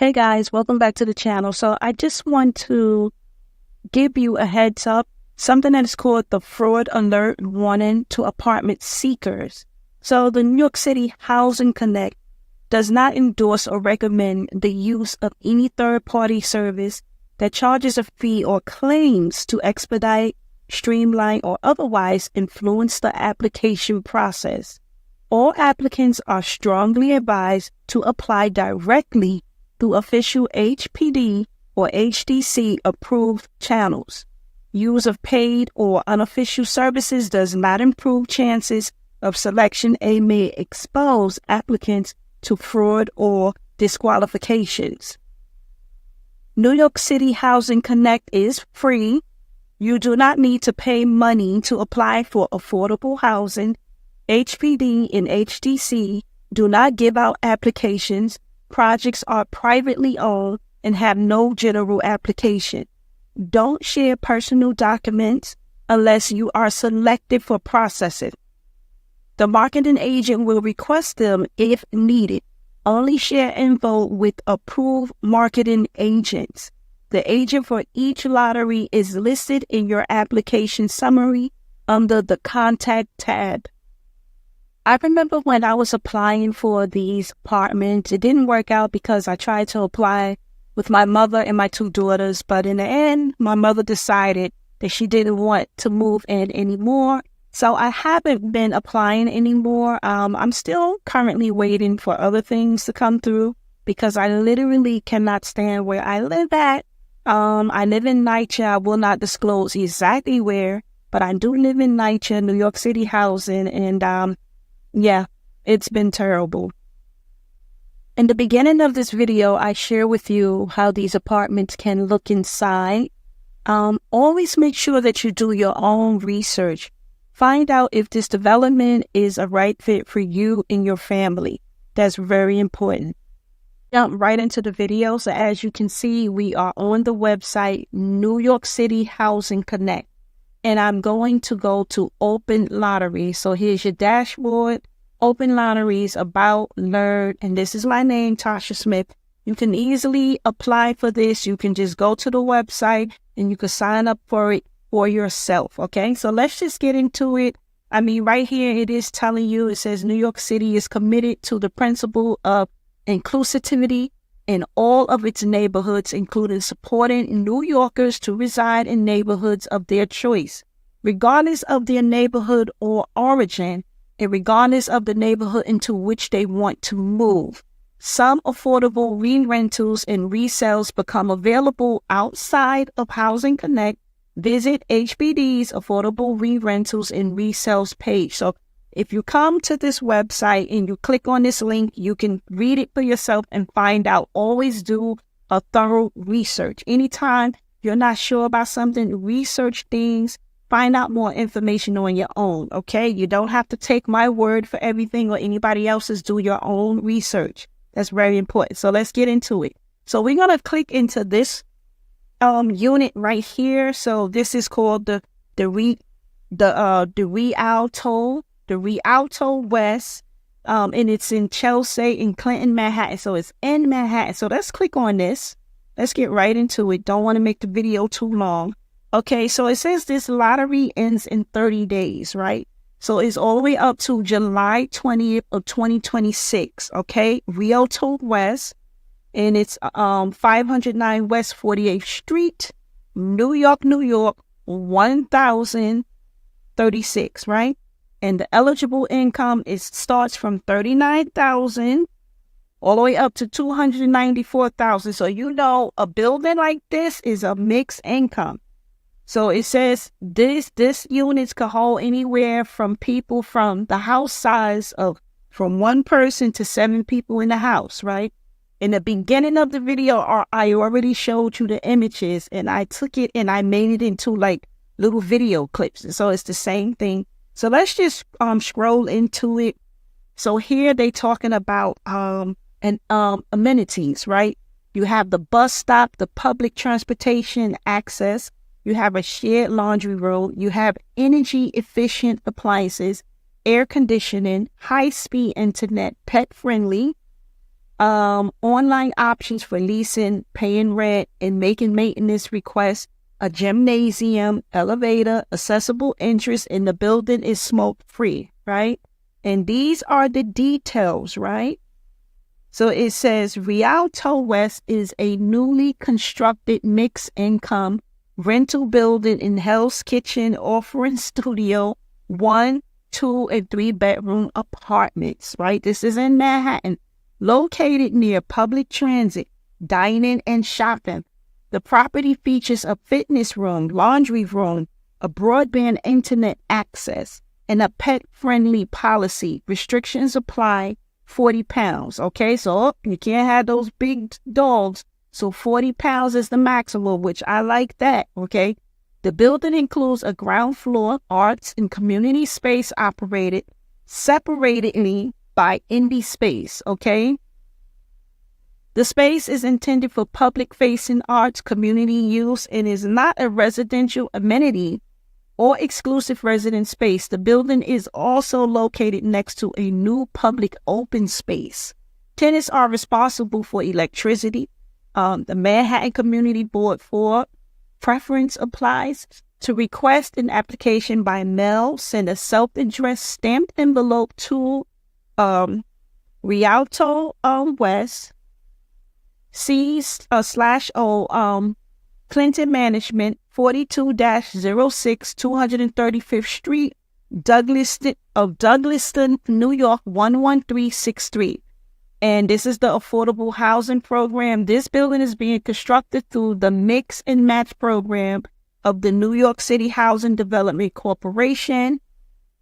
Hey guys, welcome back to the channel. So I just want to give you a heads up, something that is called the fraud alert warning to apartment seekers. So the New York City Housing Connect does not endorse or recommend the use of any third-party service that charges a fee or claims to expedite, streamline, or otherwise influence the application process. All applicants are strongly advised to apply directly through official HPD or HDC approved channels. Use of paid or unofficial services does not improve chances of selection and may expose applicants to fraud or disqualifications. New York City Housing Connect is free. You do not need to pay money to apply for affordable housing. HPD and HDC do not give out applications. Projects are privately owned and have no general application. Don't share personal documents unless you are selected for processing. The marketing agent will request them if needed. Only share info with approved marketing agents. The agent for each lottery is listed in your application summary under the Contact tab. I remember when I was applying for these apartments, it didn't work out because I tried to apply with my mother and my two daughters, but in the end, my mother decided that she didn't want to move in anymore. So I haven't been applying anymore. I'm still currently waiting for other things to come through because I literally cannot stand where I live at. I live in NYCHA. I will not disclose exactly where, but I do live in NYCHA, New York City housing, and yeah, it's been terrible. In the beginning of this video, I share with you how these apartments can look inside. Always make sure that you do your own research. Find out if this development is a right fit for you and your family. That's very important. Jump right into the video. So as you can see, we are on the website New York City Housing Connect. And I'm going to go to Open Lottery. So here's your dashboard, Open Lotteries, About, Learn, and this is my name, Tasha Smith. You can easily apply for this. You can just go to the website and you can sign up for it for yourself, okay? So let's just get into it. I mean, right here it is telling you, it says New York City is committed to the principle of inclusivity in all of its neighborhoods, including supporting New Yorkers to reside in neighborhoods of their choice, regardless of their neighborhood or origin, and regardless of the neighborhood into which they want to move. Some affordable re-rentals and resales become available outside of Housing Connect. Visit HPD's Affordable Re-Rentals and Resales page. So if you come to this website and you click on this link, you can read it for yourself and find out. Always do a thorough research. Anytime you're not sure about something, research things, find out more information on your own, okay? You don't have to take my word for everything or anybody else's. Do your own research. That's very important. So let's get into it. So we're going to click into this unit right here. So this is called the Rialto West, and it's in Chelsea, in Clinton, Manhattan. So it's in Manhattan. So let's click on this. Let's get right into it. Don't want to make the video too long. Okay, so it says this lottery ends in 30 days, right? So it's all the way up to July 20th of 2026, okay? Rialto West, and it's 509 West 48th Street, New York, 1036, right? And the eligible income starts from $39,000 all the way up to $294,000. So you know a building like this is a mixed income. So it says this units could hold anywhere from people from the house size of from one person to 7 people in the house, right? In the beginning of the video, I already showed you the images, and I took it and I made it into like little video clips. And so it's the same thing. So let's just scroll into it. So here they talking about amenities, right? You have the bus stop, the public transportation access. You have a shared laundry room. You have energy efficient appliances, air conditioning, high speed internet, pet friendly, Online options for leasing, paying rent, and making maintenance requests, a gymnasium, elevator, accessible entrance, and the building is smoke-free, right? And these are the details, right? So it says Rialto West is a newly constructed mixed-income rental building in Hell's Kitchen offering studio, 1, 2, and 3-bedroom apartments, right? This is in Manhattan, located near public transit, dining, and shopping. The property features a fitness room, laundry room, a broadband internet access, and a pet-friendly policy. Restrictions apply, 40 pounds, okay? So you can't have those big dogs. So 40 pounds is the maximum, which I like that, okay? The building includes a ground floor, arts, and community space operated separately by indie space, okay? The space is intended for public-facing arts, community use, and is not a residential amenity or exclusive resident space. The building is also located next to a new public open space. Tenants are responsible for electricity. The Manhattan Community Board for preference applies. To request an application by mail, send a self-addressed stamped envelope to Rialto West, C/O, Clinton Management, 42-06, 235th Street, Douglaston, New York, 11363. And this is the affordable housing program. This building is being constructed through the Mix and Match program of the New York City Housing Development Corporation,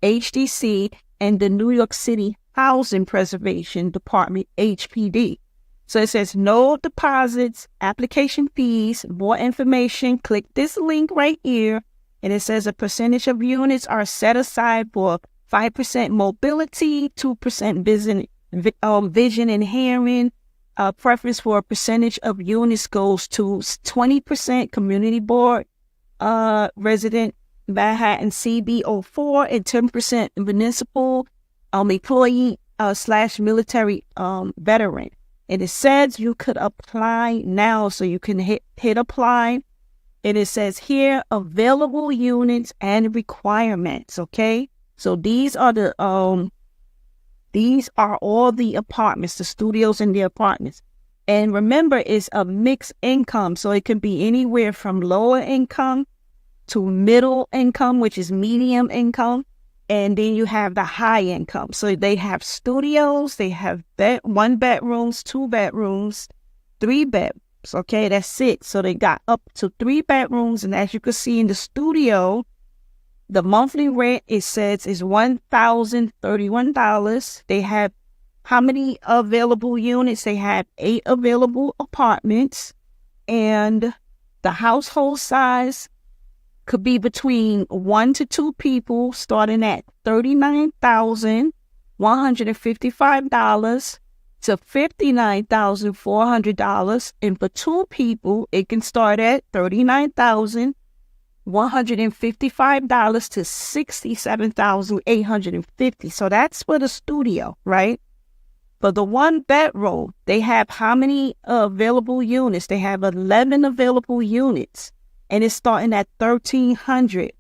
HDC, and the New York City Housing Preservation Department, HPD. So it says no deposits, application fees. More information, click this link right here. And it says a percentage of units are set aside for 5% mobility, 2% vision and hearing. Preference for a percentage of units goes to 20% community board, resident Manhattan CB04, and 10% municipal employee / military veteran. And it says you could apply now, so you can hit apply. And it says here, available units and requirements, okay? So these are all the apartments, the studios and the apartments. And remember, it's a mixed income, so it can be anywhere from lower income to middle income, which is medium income. And then you have the high income. So they have studios, they have 1 bedrooms, 2 bedrooms, 3 bedrooms. Okay, that's it. So they got up to 3 bedrooms. And as you can see in the studio, the monthly rent, it says, is $1,031. They have how many available units? They have 8 available apartments. And the household size could be between 1 to 2 people, starting at $39,155 to $59,400. And for 2 people, it can start at $39,155 to $67,850. So that's for the studio, right? For the 1 bedroom, they have how many available units? They have 11 available units. And it's starting at $1,300.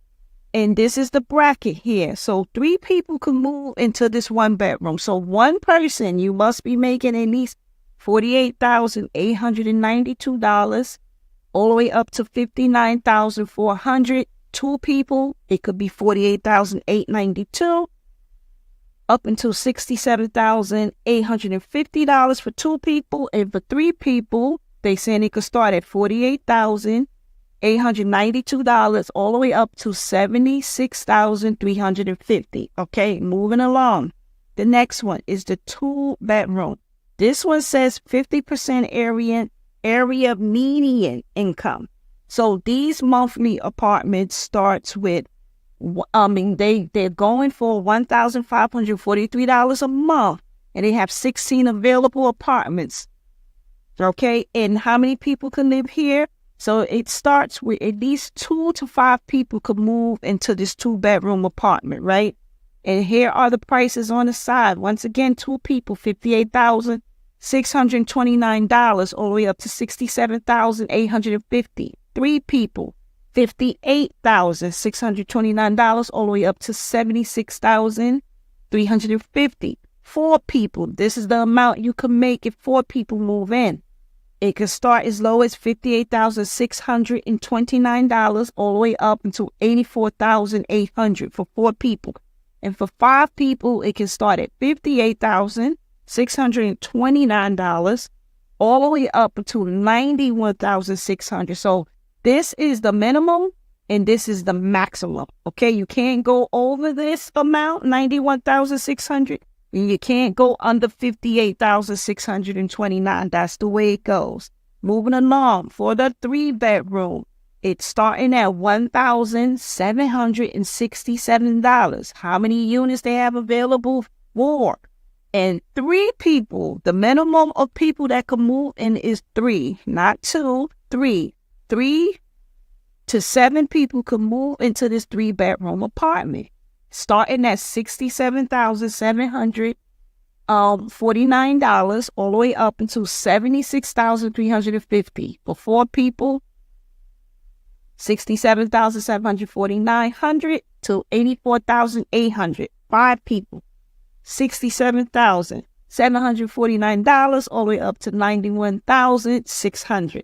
And this is the bracket here. So 3 people can move into this 1 bedroom. So 1 person, you must be making at least $48,892, all the way up to $59,400. 2 people, it could be $48,892, up until $67,850 for 2 people. And for 3 people, they saying it could start at $48,892 all the way up to $76,350. Okay, moving along. The next one is the 2 bedroom. This one says 50% area median income. So these monthly apartments starts with, they're going for $1,543 a month, and they have 16 available apartments. Okay, and how many people can live here? So it starts with at least 2 to 5 people could move into this 2-bedroom apartment, right? And here are the prices on the side. Once again, 2 people, $58,000. $629 all the way up to $67,850. 3 people, $58,629 all the way up to $76,350. 4 people, this is the amount you can make if 4 people move in. It can start as low as $58,629 all the way up until $84,800 for 4 people. And for 5 people, it can start at $58,629 all the way up until $91,600. So this is the minimum and this is the maximum. Okay, you can't go over this amount, $91,600. And you can't go under $58,629. That's the way it goes. Moving along, for the 3-bedroom, it's starting at $1,767. How many units they have available? 4. And 3 people, the minimum of people that can move in is 3, not 2, 3. 3 to 7 people can move into this 3-bedroom apartment, starting at $67,749 all the way up until $76,350. For 4 people, $67,749 to $84,800. 5 people, $67,749 all the way up to $91,600.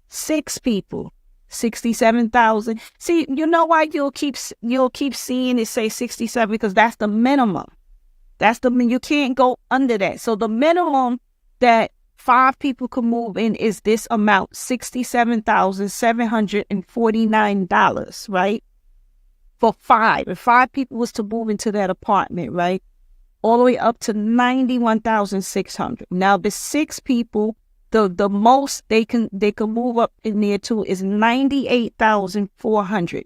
6 people, $67,000. See, you know why you'll keep seeing it say 67, because that's the minimum. You can't go under that. So the minimum that 5 people can move in is this amount, $67,749, right? For 5. If 5 people was to move into that apartment, right? All the way up to $91,600. Now the 6 people, the most they can move up in there to is $98,400.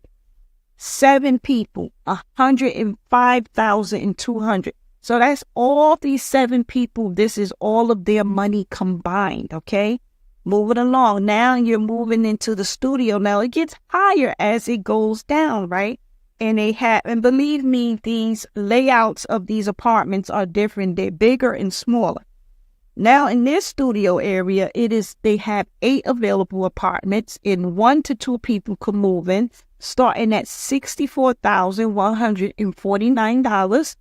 7 people, $105,200. So that's all these 7 people. This is all of their money combined, okay? Moving along. Now you're moving into the studio. Now it gets higher as it goes down, right? And believe me, these layouts of these apartments are different. They're bigger and smaller. Now in this studio area, they have 8 available apartments, and 1 to 2 people can move in, starting at $64,149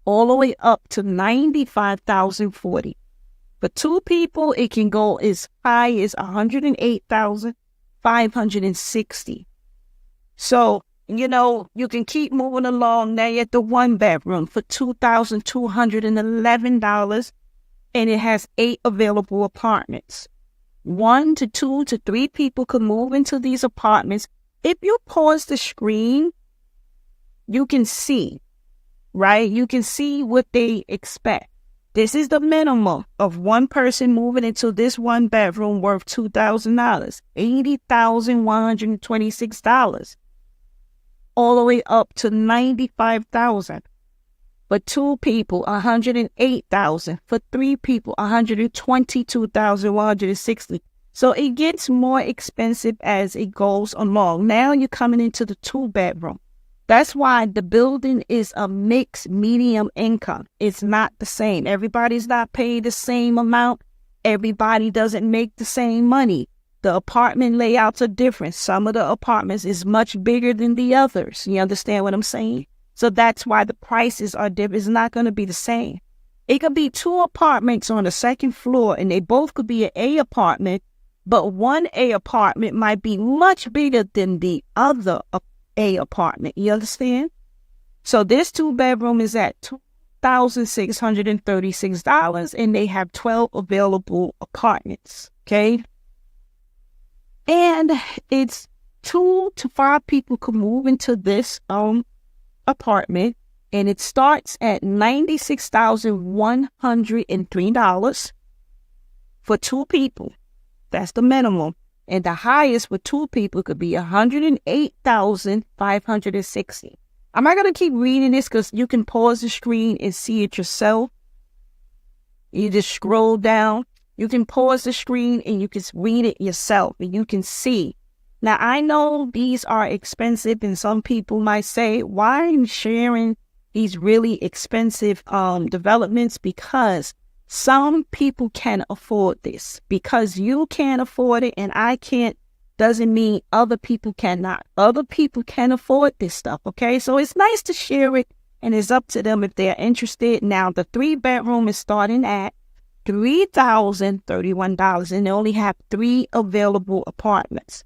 all the way up to $95,040. For 2 people, it can go as high as $108,560. So, you can keep moving along. Now you're at the 1-bedroom for $2,211. And it has 8 available apartments. 1 to 2 to 3 people can move into these apartments. If you pause the screen, you can see, right? You can see what they expect. This is the minimum of 1 person moving into this 1-bedroom worth $2,000, $80,126, all the way up to $95,000. For 2 people, $108,000. For 3 people, $122,160. So it gets more expensive as it goes along. Now you're coming into the 2-bedroom. That's why the building is a mixed medium income. It's not the same. Everybody's not paid the same amount. Everybody doesn't make the same money. The apartment layouts are different. Some of the apartments is much bigger than the others. You understand what I'm saying? So that's why the prices are different. It's not going to be the same. It could be 2 apartments on the 2nd floor, and they both could be an A apartment, but one A apartment might be much bigger than the other A apartment. You understand? So this 2-bedroom is at $2,636, and they have 12 available apartments. Okay? And it's 2 to 5 people could move into this apartment, and it starts at $96,103 for 2 people. That's the minimum. And the highest for 2 people could be $108,560. I'm not going to keep reading this because you can pause the screen and see it yourself. You just scroll down. You can pause the screen and you can read it yourself, and you can see. Now, I know these are expensive, and some people might say, why are you sharing these really expensive developments? Because Some people can afford this. Because you can't afford it and I can't, doesn't mean other people cannot. Other people can afford this stuff, okay? So it's nice to share it, and it's up to them if they're interested. Now, the 3-bedroom is starting at $3,031, and they only have 3 available apartments.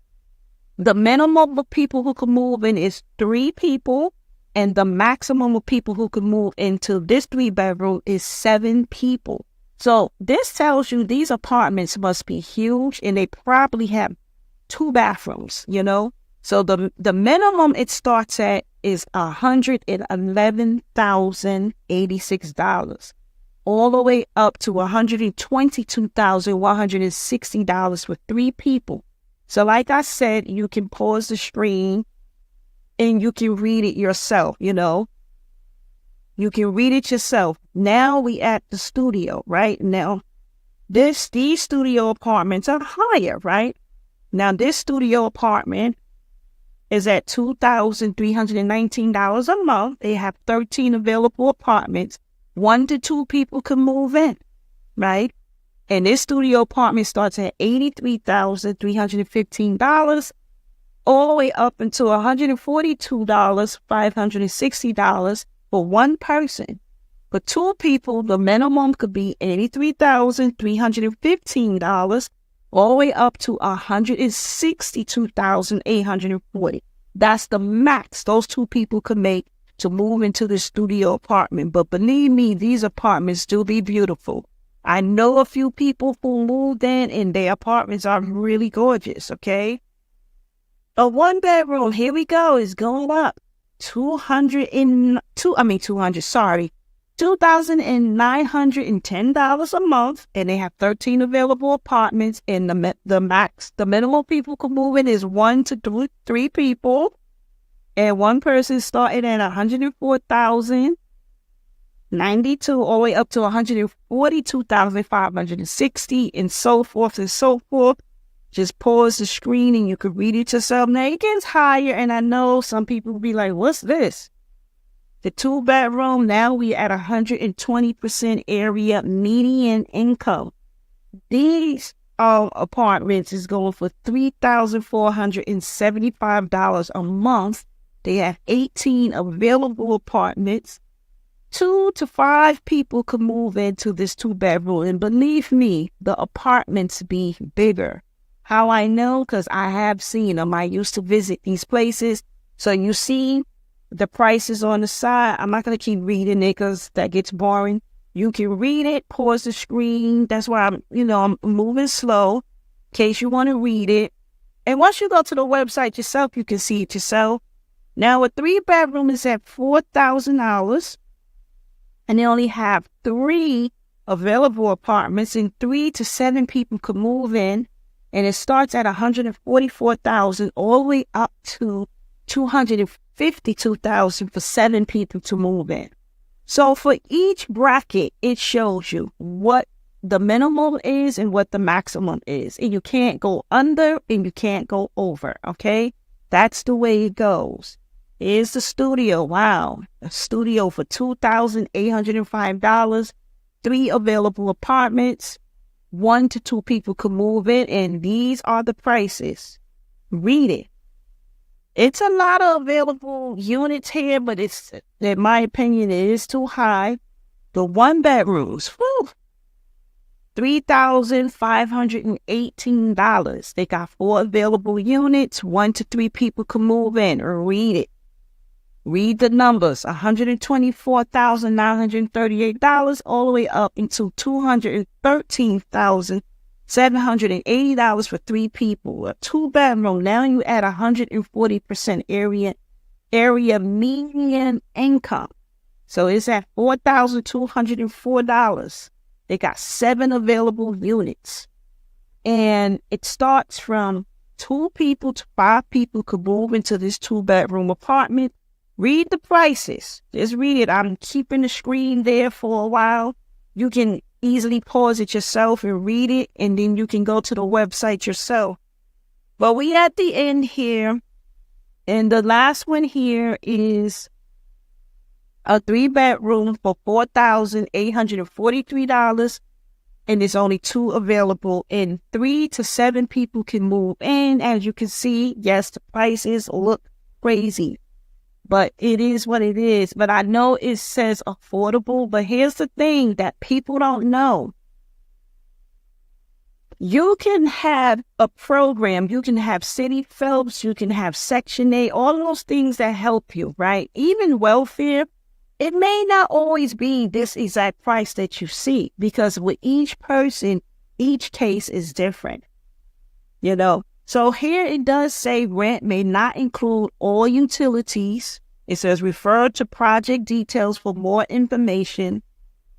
The minimum of people who can move in is 3 people, and the maximum of people who can move into this 3-bedroom is 7 people. So this tells you these apartments must be huge, and they probably have 2 bathrooms, you know? So the minimum it starts at is $111,086, all the way up to $122,160 for 3 people. So like I said, you can pause the screen and you can read it yourself, you know? You can read it yourself. Now we at the studio, right? Now, these studio apartments are higher, right? Now, this studio apartment is at $2,319 a month. They have 13 available apartments. 1 to 2 people can move in, right? And this studio apartment starts at $83,315, all the way up until $142,560 for 1 person. For 2 people, the minimum could be $83,315, all the way up to $162,840. That's the max those 2 people could make to move into the studio apartment. But believe me, these apartments do be beautiful. I know a few people who moved in and their apartments are really gorgeous, okay? A 1-bedroom, here we go, is going up $2,910 a month, and they have 13 available apartments, and the minimum people can move in is 1 to 3 people, and 1 person starting at $104,092 all the way up to $142,560, and so forth and so forth. Just pause the screen and you can read it yourself. Now it gets higher, and I know some people will be like, what's this? The 2-bedroom, now we at 120% area median income. These apartments is going for $3,475 a month. They have 18 available apartments. 2 to 5 people could move into this 2-bedroom. And believe me, the apartments be bigger. How I know? Because I have seen them. I used to visit these places. So you see the prices on the side. I'm not going to keep reading it because that gets boring. You can read it, pause the screen. That's why I'm moving slow in case you want to read it. And once you go to the website yourself, you can see it yourself. Now, a 3-bedroom is at $4,000, and they only have 3 available apartments, and 3 to 7 people could move in. And it starts at $144,000 all the way up to $252,000 for 7 people to move in. So for each bracket, it shows you what the minimum is and what the maximum is. And you can't go under and you can't go over, okay? That's the way it goes. Here's the studio. Wow. A studio for $2,805. 3 available apartments. 1 to 2 people could move in, and these are the prices. Read it. It's a lot of available units here, but it's, in my opinion, it is too high. The 1-bedrooms, $3,518. They got 4 available units. 1 to 3 people can move in. Read it. Read the numbers. $124,938 all the way up into $213,780 for 3 people. A 2-bedroom. Now you add 140% area median income. So it's at $4,204. They got 7 available units. And it starts from 2 people to 5 people could move into this 2-bedroom apartment. Read the prices. Just read it. I'm keeping the screen there for a while. You can easily pause it yourself and read it, and then you can go to the website yourself. But we at the end here, and the last one here is a 3-bedroom for $4,843. and there's only 2 available, and 3 to 7 people can move in. As you can see, yes, the prices look crazy, but it is what it is. But I know it says affordable, but here's the thing that people don't know. You can have a program, you can have City Phelps, you can have Section 8, all those things that help you, right? Even welfare, it may not always be this exact price that you see, because with each person, each case is different, you know? So here it does say rent may not include all utilities. It says refer to project details for more information.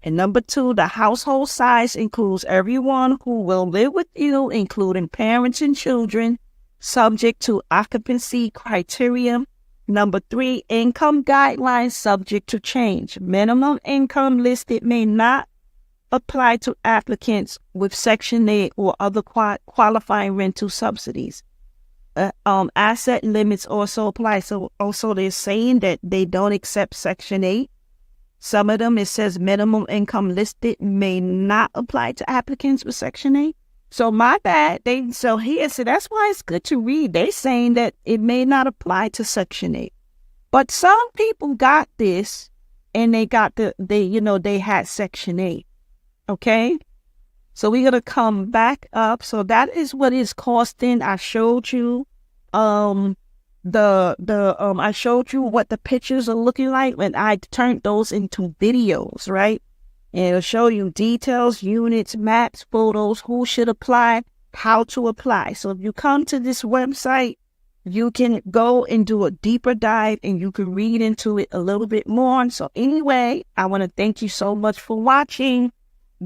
And number 2, the household size includes everyone who will live with you, including parents and children, subject to occupancy criteria. Number 3, income guidelines subject to change. Minimum income listed may not apply to applicants with Section 8 or other qualifying rental subsidies. Asset limits also apply. So also they're saying that they don't accept Section 8. Some of them, it says minimum income listed may not apply to applicants with Section 8. So my bad. So that's why it's good to read. They're saying that it may not apply to Section 8. But some people got this, and they had Section 8. Okay? So we're going to come back up. So that is what it's costing. I showed you I showed you what the pictures are looking like when I turned those into videos, right? And it'll show you details, units, maps, photos, who should apply, how to apply. So if you come to this website, you can go and do a deeper dive, and you can read into it a little bit more. So anyway, I want to thank you so much for watching.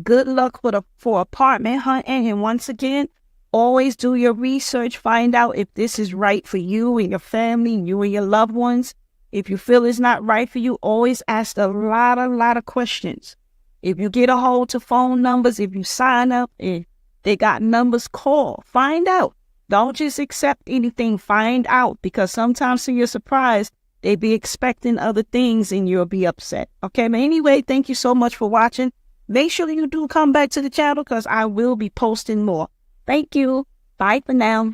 Good luck for apartment hunting. And once again, always do your research. Find out if this is right for you and your family, you and your loved ones. If you feel it's not right for you, always ask a lot of questions. If you get a hold to phone numbers, if you sign up and they got numbers, call. Find out. Don't just accept anything. Find out, because sometimes to your surprise, they be expecting other things and you'll be upset. Okay, but anyway, thank you so much for watching. Make sure you do come back to the channel, because I will be posting more. Thank you. Bye for now.